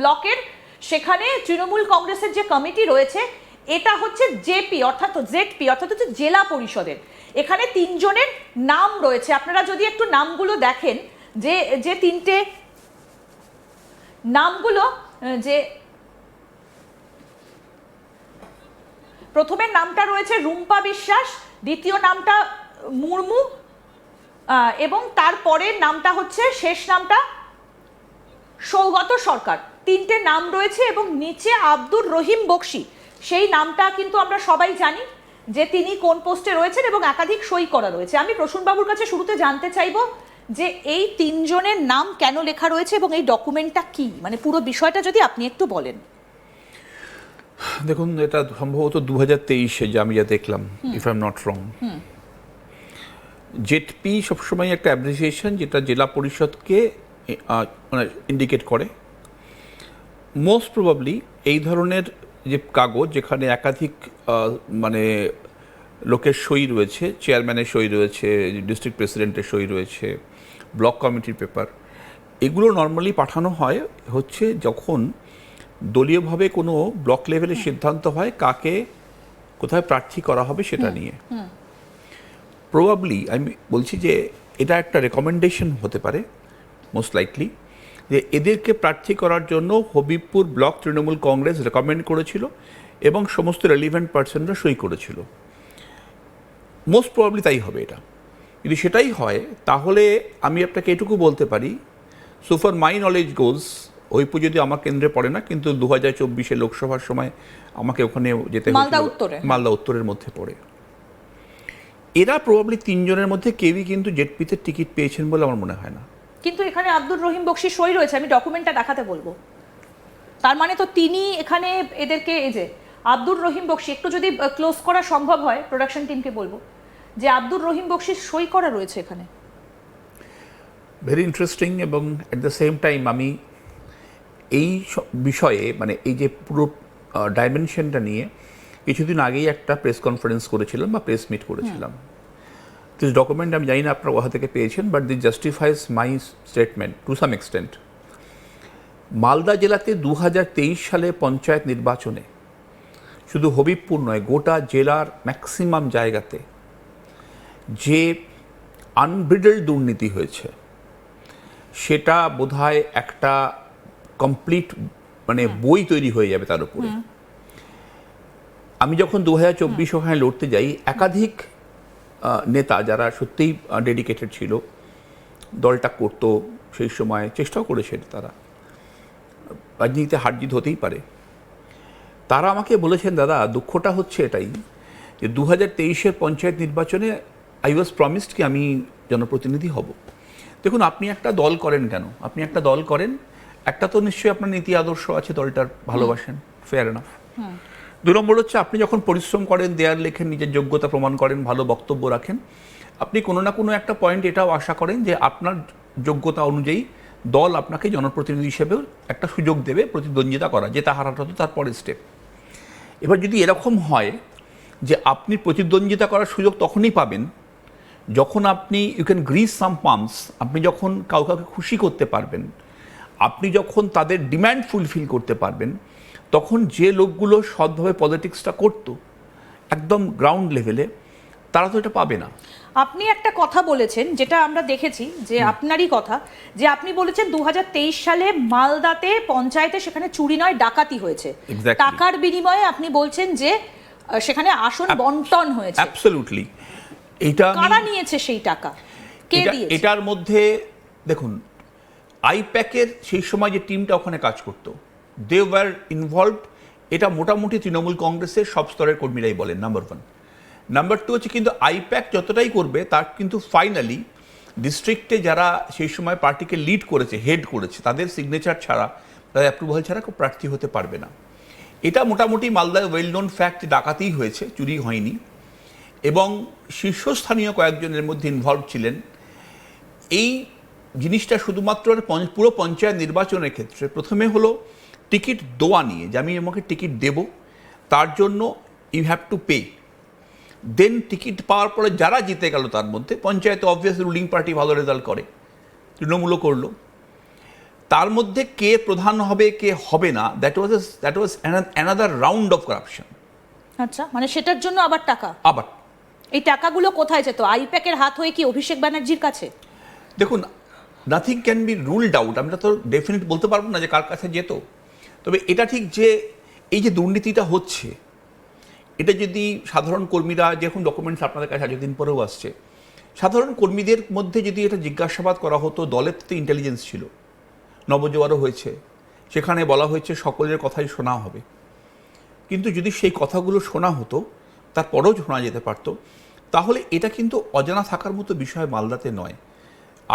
ব্লকের, সেখানে তৃণমূল কংগ্রেসের যে কমিটি রয়েছে এটা হচ্ছে জেপি অর্থাৎ জেডপি অর্থাৎ হচ্ছে জেলা পরিষদের। এখানে 3 জনের নাম রয়েছে, আপনারা যদি একটু নামগুলো দেখেন, যে যে 3টে নামগুলো, যে প্রথমের নামটা রয়েছে রুম্পা বিশ্বাস, দ্বিতীয় নামটা মুর্মু, এবং তারপরের নামটা হচ্ছে শেষ নামটা সৌগত সরকার। 3টে নাম রয়েছে এবং নিচে আব্দুর রহিম বক্সি, সেই নামটা কিন্তু আমরা সবাই জানি যে তিনি কোন পোস্টে রয়েছেন এবং একাধিক সই করা রয়েছে। আমি প্রসূনবাবুর কাছে শুরুতে জানতে চাইবো যে এই 3 জনের নাম কেন লেখা রয়েছে এবং এই ডকুমেন্টটা কি, মানে পুরো বিষয়টা যদি আপনি একটু বলেন। দেখুন, এটা সম্ভবত 2023-এ যে আমি যা দেখলাম, if I am not wrong, ZP সবসময় একটা অ্যাব্রিভিয়েশন যেটা জেলা পরিষদকে মানে ইন্ডিকেট করে। মোস্ট প্রবাবলি এই ধরনের যে কাগজ যেখানে একাধিক মানে লোকের সই রয়েছে, চেয়ারম্যানের সই রয়েছে, ডিস্ট্রিক্ট প্রেসিডেন্টের সই রয়েছে, ব্লক কমিটির পেপার, এগুলো নর্মালি পাঠানো হয় হচ্ছে যখন দলীয়ভাবে কোনো ব্লক লেভেলে সিদ্ধান্ত হয় কাকে কোথায় প্রার্থী করা হবে সেটা নিয়ে। প্রবাবলি আমি বলছি যে এটা একটা রেকমেন্ডেশন হতে পারে মোস্ট লাইকলি, যে এদেরকে প্রার্থী করার জন্য হবিবপুর ব্লক তৃণমূল কংগ্রেস রেকমেন্ড করেছিল এবং সমস্ত রেলিভেন্ট পার্সনরা সই করেছিল। মোস্ট প্রবাবলি তাই হবে এটা। যদি সেটাই হয় তাহলে আমি আপনাকে এটুকু বলতে পারি, সো ফর মাই নলেজ গোজ, ওই যদি আমার কেন্দ্রে পড়ে না, কিন্তু 2024-এ লোকসভার সময় আমাকে ওখানে যেতে হয়েছিল, মালদা উত্তরের মধ্যে পড়ে। এরা প্রবাবলি 3 জনের মধ্যে কেউই কিন্তু জেডপিতে টিকিট পেয়েছেন বলে আমার মনে হয় না। কিন্তু এখানে আব্দুর রহিম বক্সি সই রয়েছে, আমি ডকুমেন্টটা দেখাতে বলবো। তার মানে তো তিনি এখানে এদেরকে, এই যে আব্দুর রহিম বক্সি, একটু যদি ক্লোজ করা সম্ভব হয় প্রোডাকশন টিমকে বলবো যে আব্দুর রহিম বক্সির সই করা রয়েছে এখানে। Very interesting. এবং অ্যাট দ্য সেম টাইম আমি এই বিষয়ে মানে এই যে পুরো ডাইমেনশনটা নিয়ে কিছুদিন আগেই একটা প্রেস কনফারেন্স করেছিলাম বা প্রেস মিট করেছিলাম। দিস ডকুমেন্ট আমি জানি না আপনারা কোথা থেকে পেয়েছেন, but this justifies my statement to some extent. Malda জেলাতে 2023 সালে পঞ্চায়েত নির্বাচনে শুধু হবিবপুর নয়, গোটা জেলার ম্যাক্সিমাম জায়গাতে যে আনব্রিডেলড দুর্নীতি হয়েছে সেটা বোধহয় একটা কমপ্লিট মানে বই তৈরি হয়ে যাবে তার উপরে। আমি যখন 2024 ওখানে লড়তে যাই, একাধিক নেতা যারা সত্যিই ডেডিকেটেড ছিল, দলটা করতো, সেই সময় চেষ্টাও করেছে, তারা রাজনীতিতে হার জিত হতেই পারে, তারা আমাকে বলেছেন, দাদা দুঃখটা হচ্ছে এটাই যে 2023-এর পঞ্চায়েত নির্বাচনে আই ওয়াজ প্রমিসড কি আমি জনপ্রতিনিধি হব। দেখুন, আপনি একটা দল করেন কেন? আপনি একটা দল করেন, একটা তো নিশ্চয়ই আপনার নীতি আদর্শ আছে, দলটার ভালোবাসেন, ফেয়ার এনাফ। 2 নম্বর হচ্ছে আপনি যখন পরিশ্রম করেন, দেয়ার লেখেন, নিজের যোগ্যতা প্রমাণ করেন, ভালো বক্তব্য রাখেন, আপনি কোনো না কোনো একটা পয়েন্ট এটাও আশা করেন যে আপনার যোগ্যতা অনুযায়ী দল আপনাকে জনপ্রতিনিধি হিসেবেও একটা সুযোগ দেবে প্রতিদ্বন্দ্বিতা করা, যেটা হারাটা তো তার পরের স্টেপ। এবার যদি এরকম হয় যে আপনি প্রতিদ্বন্দ্বিতা করার সুযোগ তখনই পাবেন যখন আপনি you can grease some pumps, আপনি যখন কাউকে খুশি করতে পারবেন, আপনি যখন তাদের ডিম্যান্ড ফুলফিল করতে পারবেন, তখন যে লোকগুলো সৎভাবে পলিটিক্সটা করতো একদম গ্রাউন্ড লেভেলে, তারা তো এটা পাবে না। আপনি একটা কথা বলেছেন যেটা আমরা দেখেছি, যে আপনারই কথা, যে আপনি বলেছেন 2023 সালে মালদাতে পঞ্চায়েতে সেখানে চুরি নয় ডাকাতি হয়েছে, টাকার বিনিময়ে আপনি বলছেন যে সেখানে আসন বন্টন হয়েছে। অ্যাবসলিউটলি। এটা কারা নিয়েছে সেই টাকা, কে দিয়েছে? এটার মধ্যে দেখুন, আইপ্যাকের সেই সময় যে টিমটা ওখানে কাজ করতো, দে ওয়ার ইনভলভড। এটা মোটামুটি তৃণমূল কংগ্রেসের সব স্তরের কর্মীরাই বলেন, নাম্বার 1। নাম্বার 2 হচ্ছে, কিন্তু আইপ্যাক যতটাই করবে তার কিন্তু ফাইনালি ডিস্ট্রিক্টে যারা সেই সময় পার্টিকে লিড করেছে, হেড করেছে, তাদের সিগনেচার ছাড়া, তাদের অ্যাপ্রুভাল ছাড়া কেউ প্রার্থী হতে পারবে না। এটা মোটামুটি মালদায় ওয়েল নোন ফ্যাক্ট, ডাকাতি হয়েছে, চুরি হয়নি। এবং শীর্ষস্থানীয় কয়েকজনের মধ্যে ইনভলভ ছিলেন। এই জিনিসটা শুধুমাত্র পুরো পঞ্চায়েত নির্বাচনের ক্ষেত্রে প্রথমে হলো টিকিট দেওয়া নিয়ে, যে আমি আমাকে টিকিট দেব, তার জন্য you have to pay. Then ticket পাওয়ার পরে যারা জিতে গেল, তার মধ্যে পঞ্চায়েতে অবভিয়াস রুলিং পার্টি ভালো রেজাল্ট করে, তৃণমূলও করলো, তার মধ্যে কে প্রধান হবে কে হবে না, that was another round of corruption. আচ্ছা, মানে সেটার জন্য আবার টাকা? আবার এই টাকাগুলো কোথায় যেত? আইপ্যাকের হাত হয়ে কি অভিষেক ব্যানার্জির কাছে? দেখুন, nothing can be ruled out, আমরা তো ডেফিনেট বলতে পারবো না যে কার কাছে যেত। তবে এটা ঠিক যে এই যে দুর্নীতিটা হচ্ছে, এটা যদি সাধারণ কর্মীরা, যখন ডকুমেন্টস আপনাদের কাছে এতদিন পরেও আসছে, সাধারণ কর্মীদের মধ্যে যদি এটা জিজ্ঞাসাবাদ করা হতো, দলের তো ইন্টেলিজেন্স ছিল, নবজোয়ারও হয়েছে, সেখানে বলা হয়েছে সকলের কথাই শোনা হবে, কিন্তু যদি সেই কথাগুলো শোনা হতো, তারপরেও শোনা যেতে পারতো, তাহলে এটা কিন্তু অজানা থাকার মতো বিষয় মালদাতে নয়।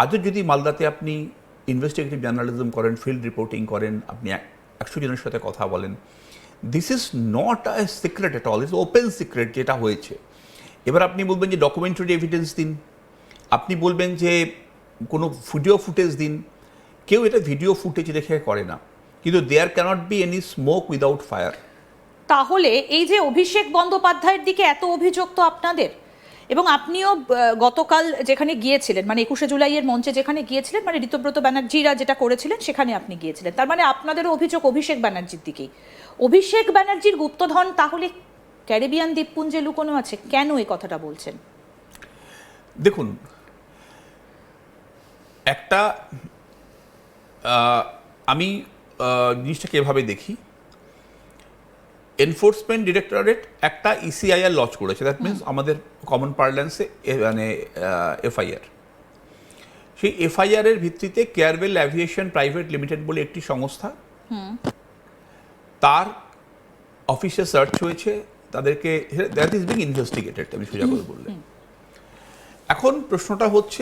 আজও যদি মালদাতে আপনি ইনভেস্টিগেটিভ জার্নালিজম করেন, ফিল্ড রিপোর্টিং করেন, আপনি 100 জনের সাথে কথা বলেন, this is not a secret at all, is open secret যেটা হয়েছে। এবার আপনি বলবেন যে ডকুমেন্টারি এভিডেন্স দিন, আপনি বলবেন যে কোনো ভিডিও ফুটেজ দিন, কেউ এটা ভিডিও ফুটেজ রেখে করে না, কিন্তু there cannot be any smoke without fire. তাহলে এই যে অভিষেক বন্দ্যোপাধ্যায়ের দিকে এত অভিযোগ তো আপনাদের, এবং আপনিও গতকাল যেখানে গিয়েছিলেন, মানে 21শে জুলাইয়ের মঞ্চে যেখানে গিয়েছিলেন, মানে ঋতব্রত ব্যানার্জিরা যেটা করেছিলেন সেখানে আপনি গিয়েছিলেন, তার মানে আপনাদেরও অভিযোগ অভিষেক ব্যানার্জির দিকেই। অভিষেক ব্যানার্জির গুপ্তধন তাহলে ক্যারিবিয়ান দ্বীপপুঞ্জে লুকোনো আছে, কেন এই কথাটা বলছেন? দেখুন, একটা আমি জিনিসটাকে এভাবে দেখি, এনফোর্সমেন্ট ডিরেক্টরেট একটা ইসিআইআর লঞ্চ করেছে, দ্যাট মিনস আমাদের কমন পার্লেন্সে মানে এফআইআর। সেই এফআইআরের ভিত্তিতে কেয়ারওয়েল অ্যাভিয়েশন প্রাইভেট লিমিটেড বলে একটি সংস্থা, তার অফিসে সার্চ হয়েছে, তাদেরকে, দ্যাট ইজ বিং ইনভেস্টিগেটেড, আমি সোজা করে বললেন। এখন প্রশ্নটা হচ্ছে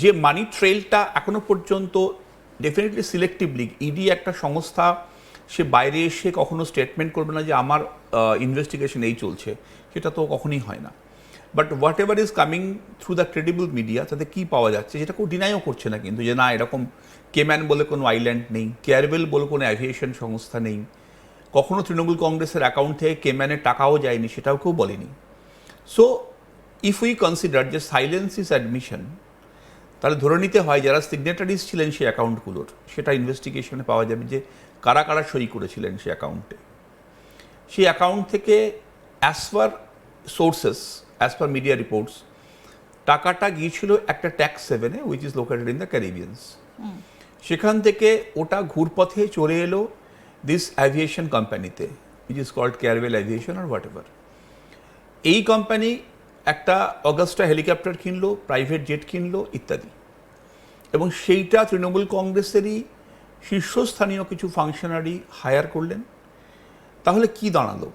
যে মানি ট্রেলটা এখনো পর্যন্ত ডেফিনেটলি সিলেক্টিভলি, ইডি একটা সংস্থা, সে বাইরে এসে কখনো স্টেটমেন্ট করবে না যে আমার ইনভেস্টিগেশন এই চলছে, সেটা তো কখনোই হয় না। But what ever is coming through the credible media, তাতে কী পাওয়া যাচ্ছে, যেটা কেউ ডিনাইও করছে না কিন্তু, যে না এরকম কেম্যান বলে কোনো আইল্যান্ড নেই, কেয়ারওয়েল বলে কোনো অ্যাভিয়েশন সংস্থা নেই, কখনো তৃণমূল কংগ্রেসের অ্যাকাউন্ট থেকে কেম্যানের টাকাও যায়নি, সেটাও কেউ বলেনি। সো ইফ উই কনসিডার যে সাইলেন্স ইজ অ্যাডমিশন, তাহলে ধরে নিতে হয় যারা সিগনেটারিজ ছিলেন সেই অ্যাকাউন্টগুলোর, সেটা ইনভেস্টিগেশনে পাওয়া যাবে যে কারা কারা সই করেছিলেন সেই অ্যাকাউন্টে। সেই অ্যাকাউন্ট থেকে as per sources, as per media reports, টাকাটা গিয়েছিল একটা ট্যাক্স সেভেনে, which is located in the Caribbeans. সেখান থেকে ওটা ঘুরপথে চলে এলো দিস অ্যাভিয়েশন কোম্পানিতে, which is called Carewell aviation আর হোয়াট এভার। এই কোম্পানি একটা অগাস্টা হেলিকপ্টার কিনলো, প্রাইভেট জেট কিনলো ইত্যাদি, এবং সেইটা তৃণমূল কংগ্রেসেরই শীর্ষস্থানীয় কিছু ফাংশনারি হায়ার করলেন। তাহলে কি দাঁড়ালো?